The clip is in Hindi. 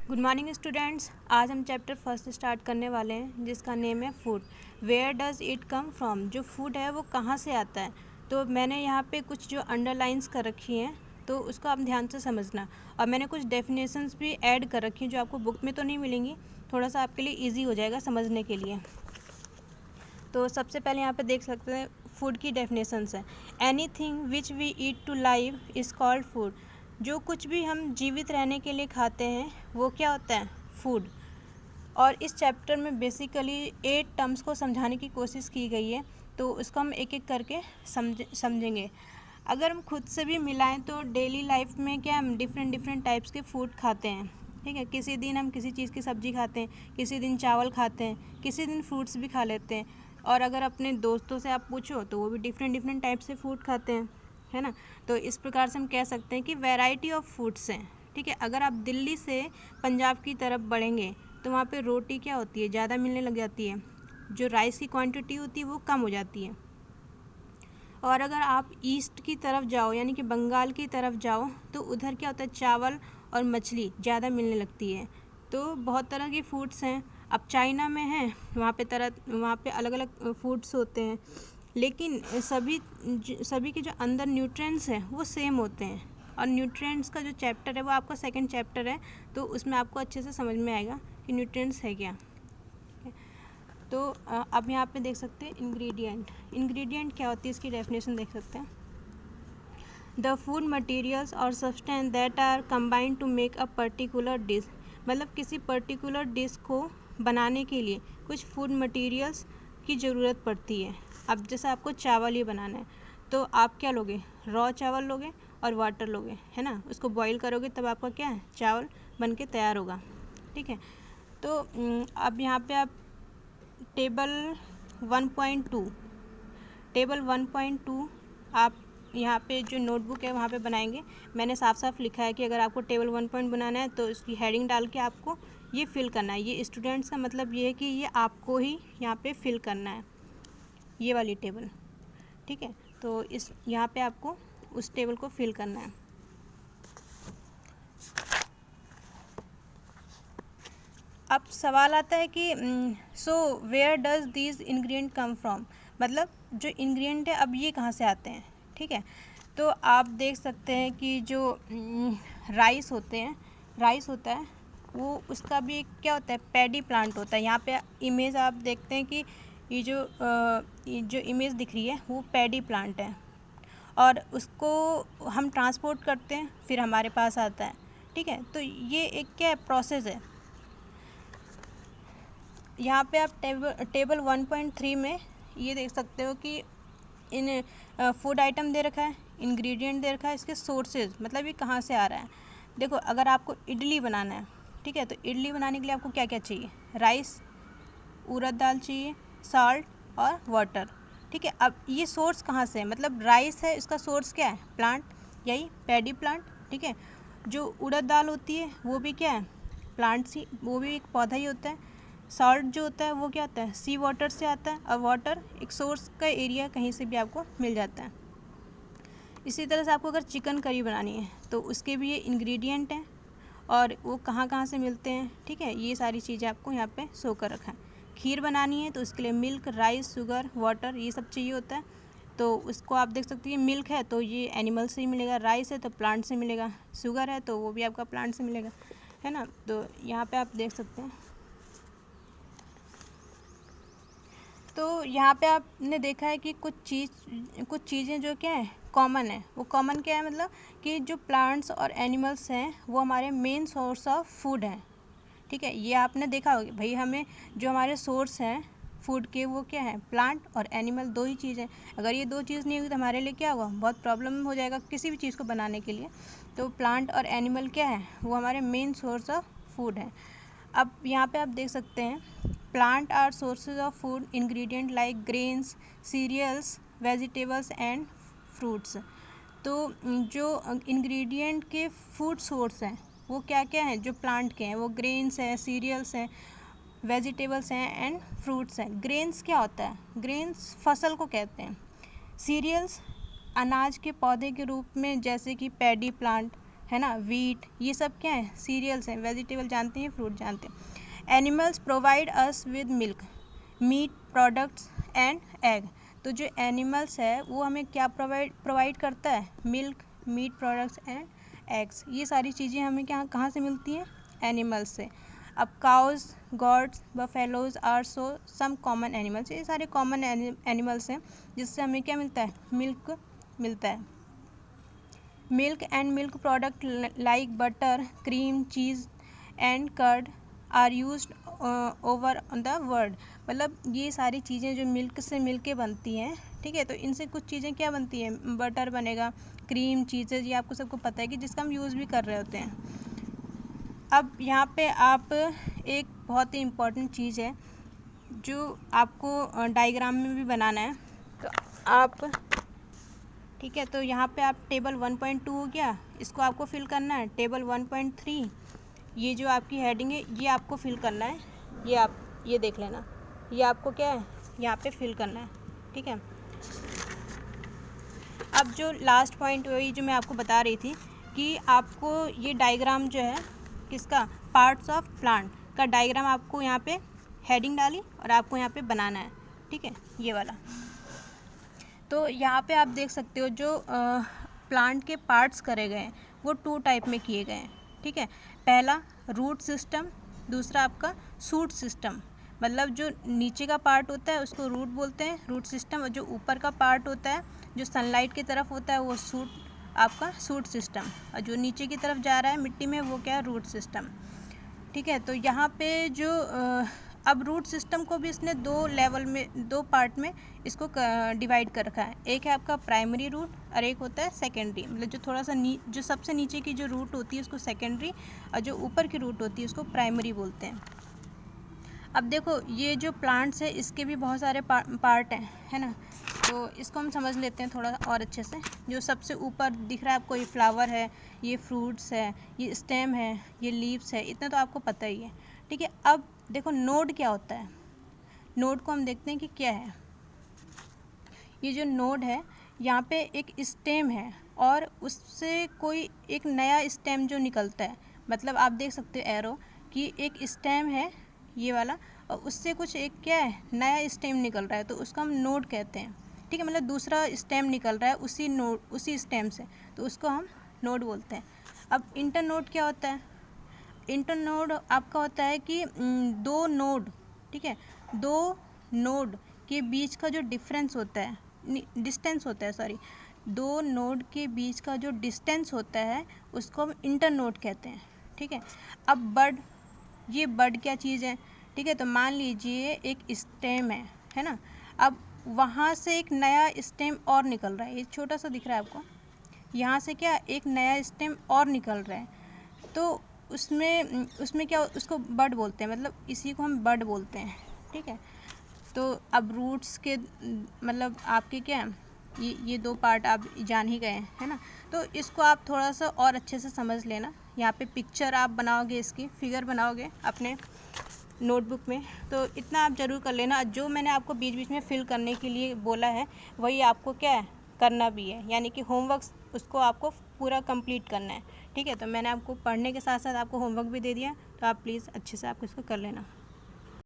Good morning students. आज हम चैप्टर फर्स्ट स्टार्ट करने वाले हैं जिसका नेम है food. Where does it come from. जो फूड है वो कहाँ से आता है। तो मैंने यहाँ पे कुछ जो अंडरलाइंस कर रखी हैं तो उसको आप ध्यान से समझना, और मैंने कुछ डेफिनेशंस भी ऐड कर रखी हैं जो आपको बुक में तो नहीं मिलेंगी, थोड़ा सा आपके लिए ईजी हो जाएगा समझने के लिए। तो सबसे पहले यहाँ पे देख सकते हैं फूड की डेफिनेशंस है। Anything which we eat to live is called food. जो कुछ भी हम जीवित रहने के लिए खाते हैं वो क्या होता है, फूड। और इस चैप्टर में बेसिकली 8 टर्म्स को समझाने की कोशिश की गई है, तो उसको हम एक एक करके समझेंगे। अगर हम खुद से भी मिलाएं तो डेली लाइफ में क्या हम डिफरेंट टाइप्स के फूड खाते हैं, ठीक है। किसी दिन हम किसी चीज़ की सब्ज़ी खाते हैं, किसी दिन चावल खाते हैं, किसी दिन फ्रूट्स भी खा लेते हैं। और अगर अपने दोस्तों से आप पूछो तो वो भी डिफरेंट टाइप से फूड खाते हैं, है ना। तो इस प्रकार से हम कह सकते हैं कि वैरायटी ऑफ फूड्स हैं, ठीक है। अगर आप दिल्ली से पंजाब की तरफ बढ़ेंगे तो वहाँ पे रोटी क्या होती है, ज़्यादा मिलने लग जाती है, जो राइस की क्वांटिटी होती है वो कम हो जाती है। और अगर आप ईस्ट की तरफ जाओ यानी कि बंगाल की तरफ जाओ तो उधर क्या होता है, चावल और मछली ज़्यादा मिलने लगती है। तो बहुत तरह के फूड्स हैं। अब चाइना में है, वहाँ पे अलग अलग फूड्स होते हैं, लेकिन सभी के जो अंदर न्यूट्रिएंट्स हैं वो सेम होते हैं। और न्यूट्रिएंट्स का जो चैप्टर है वो आपका सेकंड चैप्टर है, तो उसमें आपको अच्छे से समझ में आएगा कि न्यूट्रिएंट्स है क्या। तो अब यहाँ पे देख सकते हैं इंग्रेडिएंट क्या होती है, इसकी डेफिनेशन देख सकते हैं। द फूड मटेरियल्स और substance that are combined to make a particular dish. मतलब किसी पर्टिकुलर डिश को बनाने के लिए कुछ फूड मटेरियल्स की ज़रूरत पड़ती है। अब जैसे आपको चावल ही बनाना है तो आप क्या लोगे, रॉ चावल लोगे और वाटर लोगे, है ना। उसको बॉईल करोगे तब आपका क्या है, चावल बन के तैयार होगा, ठीक है। तो अब यहाँ पे आप टेबल 1.2 आप यहाँ पे जो नोटबुक है वहाँ पे बनाएंगे। मैंने साफ साफ लिखा है कि अगर आपको टेबल 1 बनाना है तो इसकी हेडिंग डाल के आपको ये फिल करना है। ये स्टूडेंट्स का मतलब ये है कि ये आपको ही यहाँ पे फिल करना है, ये वाली टेबल, ठीक है। तो इस यहाँ पे आपको उस टेबल को फिल करना है। अब सवाल आता है कि so where does these ingredient come from. मतलब जो इंग्रेडिएंट है अब ये कहाँ से आते हैं, ठीक है। तो आप देख सकते हैं कि जो राइस होता है वो उसका भी एक क्या होता है, पैडी प्लांट होता है। यहाँ पे इमेज आप देखते हैं कि ये जो इमेज दिख रही है वो पैडी प्लांट है, और उसको हम ट्रांसपोर्ट करते हैं फिर हमारे पास आता है, ठीक है। तो ये एक क्या है, प्रोसेस है। यहाँ पे आप टेबल 1.3 में ये देख सकते हो कि इन फूड आइटम दे रखा है, इंग्रेडिएंट दे रखा है, इसके सोर्सेज मतलब ये कहाँ से आ रहा है। देखो अगर आपको इडली बनाना है, ठीक है, तो इडली बनाने के लिए आपको क्या क्या चाहिए, राइस, उड़द दाल चाहिए, साल्ट और वाटर, ठीक है। अब ये सोर्स कहाँ से है, मतलब राइस है, इसका सोर्स क्या है, प्लांट, यही पैडी प्लांट, ठीक है। जो उड़द दाल होती है वो भी क्या है, प्लांट्स ही, वो भी एक पौधा ही होता है। सॉल्ट जो होता है वो क्या होता है, सी वाटर से आता है, और वाटर एक सोर्स का एरिया कहीं से भी आपको मिल जाता है। इसी तरह से आपको अगर चिकन करी बनानी है तो उसके भी ये इंग्रेडिएंट हैं और वो कहाँ कहाँ से मिलते हैं, ठीक है। ये सारी चीज़ें आपको यहाँ पे शो कर रखा है। खीर बनानी है तो उसके लिए मिल्क, राइस, शुगर, वाटर ये सब चाहिए होता है। तो उसको आप देख सकते हैं, मिल्क है तो ये एनिमल से ही मिलेगा, राइस है तो प्लांट से मिलेगा, शुगर है तो वो भी आपका प्लांट से मिलेगा, है ना। तो यहाँ पे आप देख सकते हैं। तो यहाँ पे आपने देखा है कि कुछ चीज़ें जो क्या है, कॉमन है। वो कॉमन क्या है, मतलब कि जो प्लांट्स और एनिमल्स हैं वो हमारे मेन सोर्स ऑफ फूड हैं, ठीक है। ये आपने देखा होगा भाई, हमें जो हमारे सोर्स हैं फूड के वो क्या है, प्लांट और एनिमल, दो ही चीज़ है। अगर ये दो चीज़ नहीं होगी तो हमारे लिए क्या होगा, बहुत प्रॉब्लम हो जाएगा किसी भी चीज़ को बनाने के लिए। तो प्लांट और एनिमल क्या है, वो हमारे मेन सोर्स ऑफ फूड है। अब यहाँ पे आप देख सकते हैं, plant are sources of food ingredient like grains, cereals, vegetables and fruits. तो जो इंग्रेडिएंट के फूड सोर्स हैं वो क्या क्या हैं, जो प्लांट के हैं, वो ग्रेन्स हैं, सीरियल्स हैं, वेजिटेबल्स हैं एंड फ्रूट्स हैं। ग्रेन्स क्या होता है, ग्रेन्स फसल को कहते हैं। सीरियल्स अनाज के पौधे के रूप में, जैसे कि पैडी प्लांट, है ना, वीट, ये सब क्या है, सीरियल्स हैं। वेजिटेबल जानते हैं, फ्रूट जानते हैं। Animals provide us with milk, meat products and egg. तो जो एनिमल्स है वो हमें क्या प्रोवाइड करता है, milk, meat products and eggs. ये सारी चीज़ें हमें क्या कहाँ से मिलती हैं, एनिमल्स से। अब cows, goats, buffaloes are so some common animals, ये सारे कॉमन एनिमल्स हैं जिससे हमें क्या मिलता है, मिल्क मिलता है। Milk and milk product like butter, cream, cheese and curd are used over on the world. मतलब ये सारी चीज़ें जो मिल्क से मिलके बनती हैं, ठीक है, तो इनसे कुछ चीज़ें क्या बनती हैं, बटर बनेगा, क्रीम, चीज़ें, ये आपको सबको पता है कि जिसका हम यूज़ भी कर रहे होते हैं। अब यहाँ पे आप एक बहुत ही इम्पॉर्टेंट चीज़ है जो आपको डायग्राम में भी बनाना है, तो आप, ठीक है, तो यहाँ पे आप टेबल 1.2 हो गया, इसको आपको फिल करना है। टेबल 1.3, ये जो आपकी हेडिंग है ये आपको फिल करना है, ये आप ये देख लेना, ये आपको क्या है यहाँ पे फिल करना है, ठीक है। अब जो लास्ट पॉइंट वही जो मैं आपको बता रही थी कि आपको ये डायग्राम जो है किसका, पार्ट्स ऑफ प्लांट का डायग्राम आपको यहाँ पे हेडिंग डाली और आपको यहाँ पे बनाना है, ठीक है, ये वाला। तो यहाँ पे आप देख सकते हो जो प्लांट के पार्ट्स करे गए हैं वो 2 टाइप में किए गए हैं, ठीक है। पहला रूट सिस्टम, दूसरा आपका शूट सिस्टम। मतलब जो नीचे का पार्ट होता है उसको रूट बोलते हैं, रूट सिस्टम, और जो ऊपर का पार्ट होता है जो सनलाइट की तरफ होता है वो शूट, आपका शूट सिस्टम, और जो नीचे की तरफ जा रहा है मिट्टी में वो क्या है, रूट सिस्टम, ठीक है। तो यहाँ पे जो अब रूट सिस्टम को भी इसने 2 लेवल में, 2 पार्ट में इसको डिवाइड कर रखा है। एक है आपका प्राइमरी रूट और एक होता है सेकेंडरी। मतलब जो थोड़ा सा जो सबसे नीचे की जो रूट होती है उसको सेकेंडरी, और जो ऊपर की रूट होती है उसको प्राइमरी बोलते हैं। अब देखो ये जो प्लांट्स है इसके भी बहुत सारे पार्ट हैं, है ना, तो इसको हम समझ लेते हैं थोड़ा और अच्छे से। जो सबसे ऊपर दिख रहा है आपको, ये फ्लावर है, ये फ्रूट्स है, ये स्टेम है, ये लीव्स है, इतना तो आपको पता ही है, ठीक है। अब देखो नोड क्या होता है, नोड को हम देखते हैं कि क्या है। ये जो नोड है यहाँ पे एक स्टेम है और उससे कोई एक नया स्टेम जो निकलता है, मतलब आप देख सकते हो एरो कि एक स्टेम है ये वाला और उससे कुछ एक क्या है, नया स्टेम निकल रहा है, तो उसको हम नोड कहते हैं, ठीक है। मतलब दूसरा स्टेम निकल रहा है उसी नोड, उसी स्टेम से, तो उसको हम नोड बोलते हैं। अब इंटरनोड क्या होता है, इंटरनोड आपका होता है कि 2 नोड, ठीक है, 2 नोड के बीच का जो डिफरेंस होता है, डिस्टेंस होता है, सॉरी, 2 नोड के बीच का जो डिस्टेंस होता है उसको हम इंटरनोड कहते हैं, ठीक है। अब बड, ये बड क्या चीज़ है, ठीक है, तो मान लीजिए एक स्टेम है ना, अब वहाँ से एक नया स्टेम और निकल रहा है, ये छोटा सा दिख रहा है आपको, यहाँ से क्या एक नया स्टेम और निकल रहा है, तो उसमें क्या, उसको बड बोलते हैं, मतलब इसी को हम बड बोलते हैं, ठीक है। तो अब रूट्स के मतलब आपके क्या, ये 2 पार्ट आप जान ही गए है ना, तो इसको आप थोड़ा सा और अच्छे से समझ लेना। यहाँ पे पिक्चर आप बनाओगे, इसकी फिगर बनाओगे अपने नोटबुक में, तो इतना आप ज़रूर कर लेना। जो मैंने आपको बीच बीच में फिल करने के लिए बोला है वही आपको क्या है, करना भी है, यानी कि होमवर्क उसको आपको पूरा कंप्लीट करना है, ठीक है। तो मैंने आपको पढ़ने के साथ साथ आपको होमवर्क भी दे दिया, तो आप प्लीज़ अच्छे से आप इसको कर लेना।